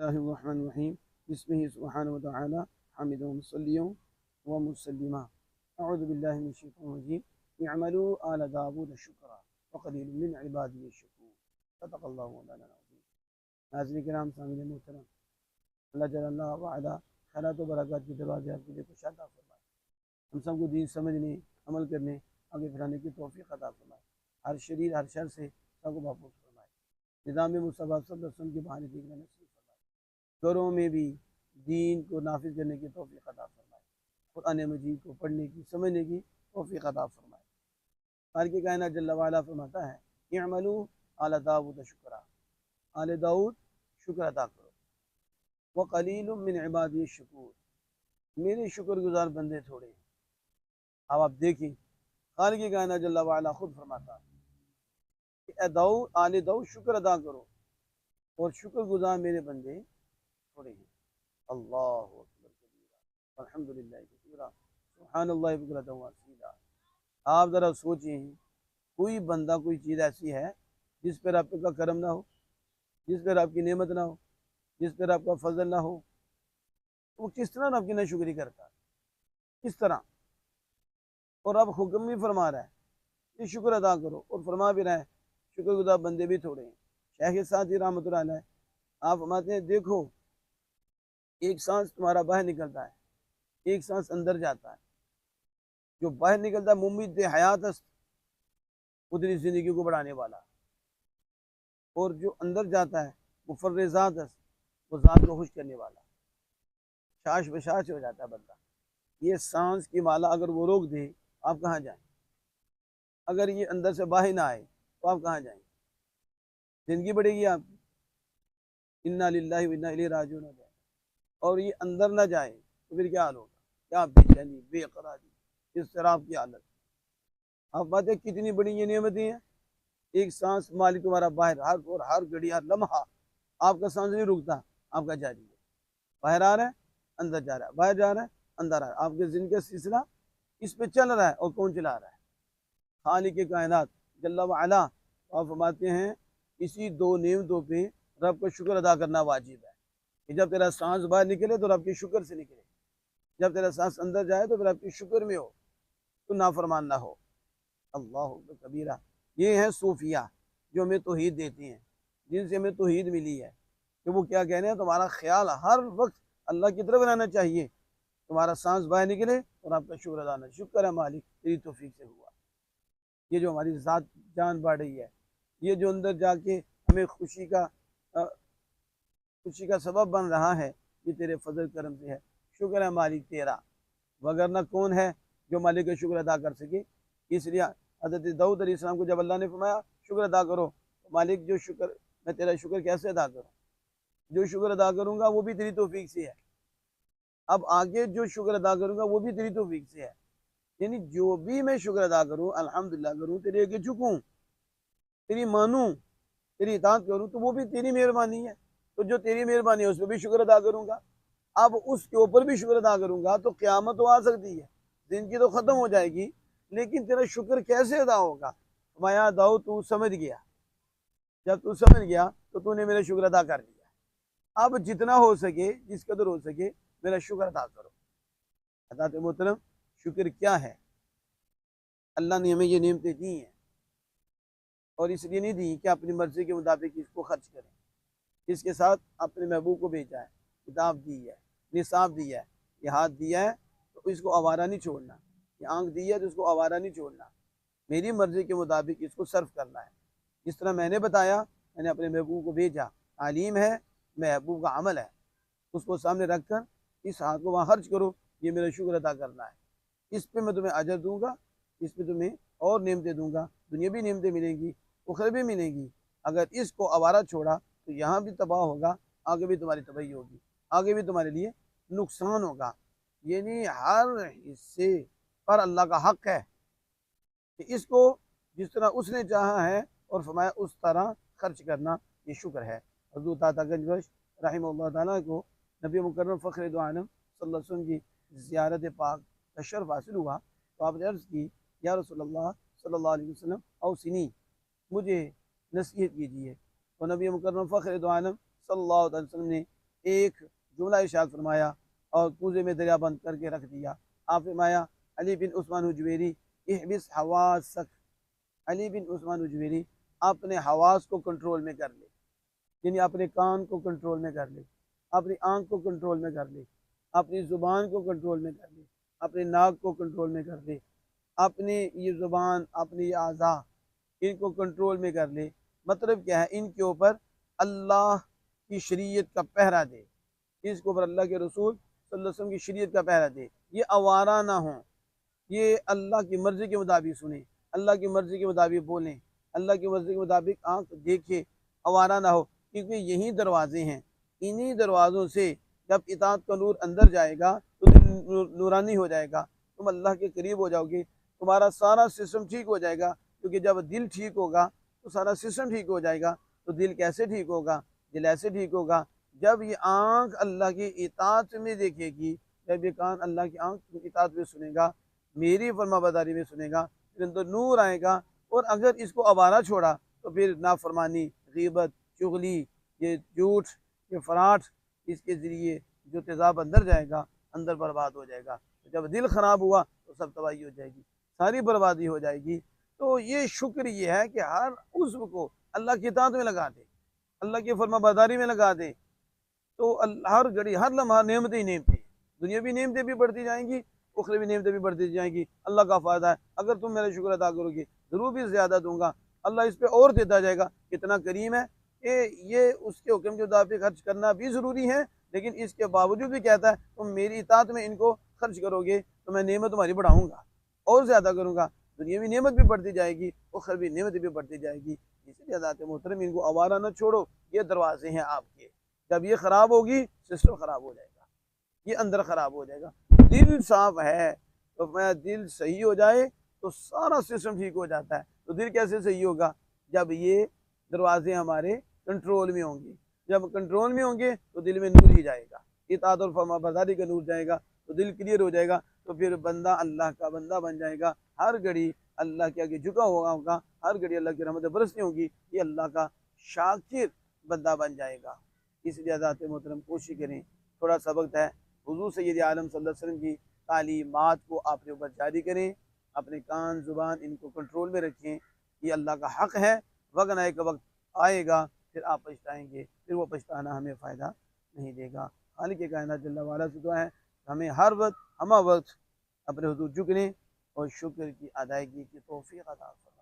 اللہ الرحمن الرحیم بسمہ سبحانہ وتعالی حمد و مصلی و مسلمہ اعوذ باللہ من الشیطان الرجیم اعملوا آل داود شکرا وقلیل من عبادی الشکور صدق اللہ مولانا العظیم۔ ناظرین کرام، سامعین محترم، اللہ جل اللہ وعلا خیرات و برکات کے دروازے آپ کے لیے کشادہ فرمائے، ہم سب کو دین سمجھنے، عمل کرنے، آگے بڑھانے کی توفیق عطا فرمائے، ہر شریر ہر شر سے سب کو محفوظ فرمائے، نظام مصطفیٰ صلی اللہ علیہ وسلم کے بہانے دیکھنا نصیب فرمائے، گھروں میں بھی دین کو نافذ کرنے کی توفیق عطا فرمائے، قرآن مجید کو پڑھنے کی سمجھنے کی توفیق عطا فرمائے۔ خالق کائنات جل وعلا فرماتا ہے اعملوا آل داود شکرا، آل داود شکر ادا کرو، وقلیل من عبادی الشکور، میرے شکر گزار بندے تھوڑے ہیں۔ اب آپ دیکھیں، خالق کائنات جل وعلا خود فرماتا ہے کہ اے داؤد، آل داؤد شکر ادا کرو، اور شکر گزار میرے بندے تھوڑے ہیں۔ اللہ اکبر کبیرہ الحمدللہ کثیرہ سبحان اللہ بکرۃ و اصیلا۔ آپ ذرا سوچیں، کوئی بندہ کوئی چیز ایسی ہے جس پر آپ کا کرم نہ ہو، جس پر آپ کی نعمت نہ ہو، جس پر آپ کا فضل نہ ہو، وہ کس طرح آپ کی ناشکری کرتا ہے؟ کس طرح؟ اور اب حکم بھی فرما رہا ہے کہ شکر ادا کرو، اور فرما بھی رہا ہے شکر گزار بندے بھی تھوڑے ہیں۔ شیخ سعدی رحمۃ اللہ علیہ آپ فرماتے ہیں دیکھو، ایک سانس تمہارا باہر نکلتا ہے، ایک سانس اندر جاتا ہے، جو باہر نکلتا ہے ممید حیات است، قدرتی زندگی کو بڑھانے والا، اور جو اندر جاتا ہے مفرزات است، وہ ذات کو خوش کرنے والا، شاش بشاش ہو جاتا ہے بندہ۔ یہ سانس کی مالا اگر وہ روک دے، آپ کہاں جائیں؟ اگر یہ اندر سے باہر نہ آئے تو آپ کہاں جائیں؟ زندگی بڑھے گی آپ کی، انا للہ و انا الیہ راجعون ہو جائے، اور یہ اندر نہ جائے تو پھر کیا حال ہوگا؟ کیا بے چینی، بے قراری، اضطراب کی حالت۔ آپ باتیں کتنی بڑی یہ نعمتیں ہیں، ایک سانس مالک تمہارا باہر، ہر گھڑی ہر لمحہ آپ کا سانس نہیں رکتا، آپ کا جاری ہے، باہر آ رہا ہے اندر جا رہا ہے، باہر جا رہا ہے اندر آ رہا ہے، آپ کے زندگی کا سلسلہ اس پہ چل رہا ہے، اور کون چلا رہا ہے؟ خالق کائنات جل وعلا۔ آپ فرماتے ہیں اسی دو نعمتوں پہ رب کا شکر ادا کرنا واجب ہے، کہ جب تیرا سانس باہر نکلے تو رب کے شکر سے نکلے، جب تیرا سانس اندر جائے تو پھر رب کے شکر میں ہو، تو نافرمان نہ ہو۔ اللہ اکبر کبیرہ۔ یہ ہیں صوفیہ جو ہمیں توحید دیتے ہیں، جن سے ہمیں توحید ملی ہے، کہ وہ کیا کہہ رہے ہیں، تمہارا خیال ہر وقت اللہ کی طرف رہنا چاہیے، تمہارا سانس باہر نکلے اور آپ کا شکر ادا، شکر ہے مالک تیری توفیق سے ہوا، یہ جو ہماری ذات جان بڑھ رہی ہے، یہ جو اندر جا کے ہمیں خوشی کا سبب بن رہا ہے، یہ تیرے فضل کرم سے ہے، شکر ہے مالک تیرا، وگرنہ کون ہے جو مالک کا شکر ادا کر سکے؟ اس لیے حضرت داؤد علیہ السلام کو جب اللہ نے فرمایا شکر ادا کرو، مالک جو شکر، میں تیرا شکر کیسے ادا کروں؟ جو شکر ادا کروں گا وہ بھی تیری توفیق سے ہے، اب آگے جو شکر ادا کروں گا وہ بھی تیری توفیق سے ہے، یعنی جو بھی میں شکر ادا کروں، الحمدللہ کروں، تیرے آگے جھکوں، تیری مانوں، تیری اطاعت کروں، تو وہ بھی تیری مہربانی ہے، تو جو تیری مہربانی ہے اس پہ بھی شکر ادا کروں گا۔ اب اس کے اوپر بھی شکر ادا کروں گا تو قیامت تو آ سکتی ہے، زندگی تو ختم ہو جائے گی، لیکن تیرا شکر کیسے ادا ہوگا؟ مایا داؤد تو سمجھ گیا، جب تو سمجھ گیا تو تو نے میرا شکر ادا کر لیا، اب جتنا ہو سکے، جس قدر ہو سکے میرا شکر ادا کرو۔ حضرات محترم، شکر کیا ہے؟ اللہ نے ہمیں یہ نعمتیں دی ہیں، اور اس لیے نہیں دی کہ اپنی مرضی کے مطابق اس کو خرچ کریں، اس کے ساتھ اپنے محبوب کو بھیجا ہے، کتاب دی ہے، نصاب دیا ہے، یہ ہاتھ دیا ہے تو اس کو آوارہ نہیں چھوڑنا، یہ آنکھ دی ہے تو اس کو آوارہ نہیں چھوڑنا، میری مرضی کے مطابق اس کو صرف کرنا ہے، جس طرح میں نے بتایا، میں نے اپنے محبوب کو بھیجا، تعلیم ہے، محبوب کا عمل ہے، اس کو سامنے رکھ کر اس ہاتھ کو وہاں خرچ کرو، یہ میرا شکر ادا کرنا ہے، اس پہ میں تمہیں اجر دوں گا، اس پہ تمہیں اور نعمتیں دوں گا، دنیا بھی نعمتیں ملیں گی، اخروی بھی ملیں گی۔ اگر اس کو آوارہ چھوڑا تو یہاں بھی تباہ ہوگا، آگے بھی تمہاری تباہی ہوگی، آگے بھی تمہارے لیے نقصان ہوگا، یعنی ہر حصے پر اللہ کا حق ہے کہ اس کو جس طرح اس نے چاہا ہے اور فرمایا اس طرح خرچ کرنا، یہ شکر ہے۔ حضرت عطا گنج بخش رحمہ اللہ تعالیٰ کو نبی مکرم فخر دو عالم صلی اللہ علیہ وسلم کی زیارت پاک کا شرف حاصل ہوا، تو آپ نے عرض کی یا رسول اللہ صلی اللہ علیہ وسلم اوصنی، مجھے نصیحت کیجیے، تو نبی مکرم فخر دو عالم صلی اللہ علیہ وسلم نے ایک جملہ ارشاد فرمایا اور کوزے میں دریا بند کر کے رکھ دیا. آپ فرمایا علی بن عثمان حجویری احبس حواسک، علی بن عثمان حجویری اپنے حواس کو کنٹرول میں کر لے، یعنی اپنے کان کو کنٹرول میں کر لے، اپنی آنکھ کو کنٹرول میں کر لے، اپنی زبان کو کنٹرول میں کر لے، اپنے ناک کو کنٹرول میں کر لے، اپنی یہ زبان، اپنی یہ اعضاء، ان کو کنٹرول میں کر لے. مطلب کیا ہے؟ ان کے اوپر اللہ کی شریعت کا پہرا دے، اس کے اوپر اللہ کے رسول صلی اللہ علیہ وسلم کی شریعت کا پہرا دے. یہ آوارہ نہ ہوں، یہ اللہ کی مرضی کے مطابق سنیں، اللہ کی مرضی کے مطابق بولیں، اللہ کی مرضی کے مطابق آنکھ دیکھے، آوارہ نہ ہو. کیونکہ یہی دروازے ہیں، انہی دروازوں سے جب اطاعت کا نور اندر جائے گا تو دل نورانی ہو جائے گا، تم اللہ کے قریب ہو جاؤ گے، تمہارا سارا سسٹم ٹھیک ہو جائے گا. کیونکہ جب دل ٹھیک ہوگا تو سارا سسٹم ٹھیک ہو جائے گا. تو دل کیسے ٹھیک ہوگا؟ دل ایسے ٹھیک ہوگا جب یہ آنکھ اللہ کی اطاعت میں دیکھے گی، جب یہ کان اللہ کی آنکھ اطاعت میں سنے گا، میری فرما برداری میں سنے گا، پھر اندر نور آئے گا. اور اگر اس کو آوارہ چھوڑا تو پھر نافرمانی، غیبت، چغلی، یہ جھوٹ، یہ فراٹ، اس کے ذریعے جو تیزاب اندر جائے گا، اندر برباد ہو جائے گا. جب دل خراب ہوا تو سب تباہی ہو جائے گی، ساری بربادی ہو جائے گی. تو یہ شکر یہ ہے کہ ہر عضو کو اللہ کی اطاعت میں لگا دے، اللہ کی فرما برداری میں لگا دے، تو ہر گھڑی ہر لمحہ نعمتیں ہی نعمتیں، دنیاوی نعمتیں بھی بڑھتی جائیں گی، اخروی نعمتیں بھی بڑھتی جائیں گی. اللہ کا فائدہ ہے اگر تم میرا شکر ادا کرو گے، ضرور بھی زیادہ دوں گا. اللہ اس پہ اور دیتا جائے گا. اتنا کریم ہے کہ یہ اس کے حکم کے مطابق خرچ کرنا بھی ضروری ہے، لیکن اس کے باوجود بھی کہتا ہے تم میری اطاعت میں ان کو خرچ کرو گے تو میں نعمت تمہاری بڑھاؤں گا اور زیادہ کروں گا. دنیاوی نعمت بھی بڑھتی جائے گی، اخروی نعمت بھی بڑھتی جائے گی. اس لیے حضرات محترم، ان کو آوارہ نہ چھوڑو، یہ دروازے ہیں آپ کے. جب یہ خراب ہوگی سسٹم خراب ہو جائے گا، یہ اندر خراب ہو جائے گا. دل صاف ہے تو میں دل صحیح ہو جائے تو سارا سسٹم ٹھیک ہو جاتا ہے. تو دل کیسے صحیح ہوگا؟ جب یہ دروازے ہمارے کنٹرول میں ہوں گے. جب کنٹرول میں ہوں گے تو دل میں نور ہی جائے گا، اطاعت اور فرما برداری کا نور جائے گا تو دل کلیئر ہو جائے گا. تو پھر بندہ اللہ کا بندہ بن جائے گا، ہر گھڑی اللہ کے آگے جھکا ہوگا، ہر گھڑی اللہ کی رحمت برسنی ہوگی، یہ اللہ کا شاکر بندہ بن جائے گا. اس لیے حضرات محترم کوشش کریں، تھوڑا سا وقت ہے، حضور سید عالم صلی اللہ علیہ وسلم کی تعلیمات کو آپ کے اوپر جاری کریں، اپنے کان زبان ان کو کنٹرول میں رکھیں. یہ اللہ کا حق ہے، وقت نہ ایک وقت آئے گا پھر آپ پچھتائیں گے، پھر وہ پچھتانا ہمیں فائدہ نہیں دے گا. خالق کائنات جل وعلا سے دعا ہے ہمیں ہر وقت ہمہ وقت اپنے حضور جھکنے اور شکر کی ادائیگی کی توفیق عطا فرمائے.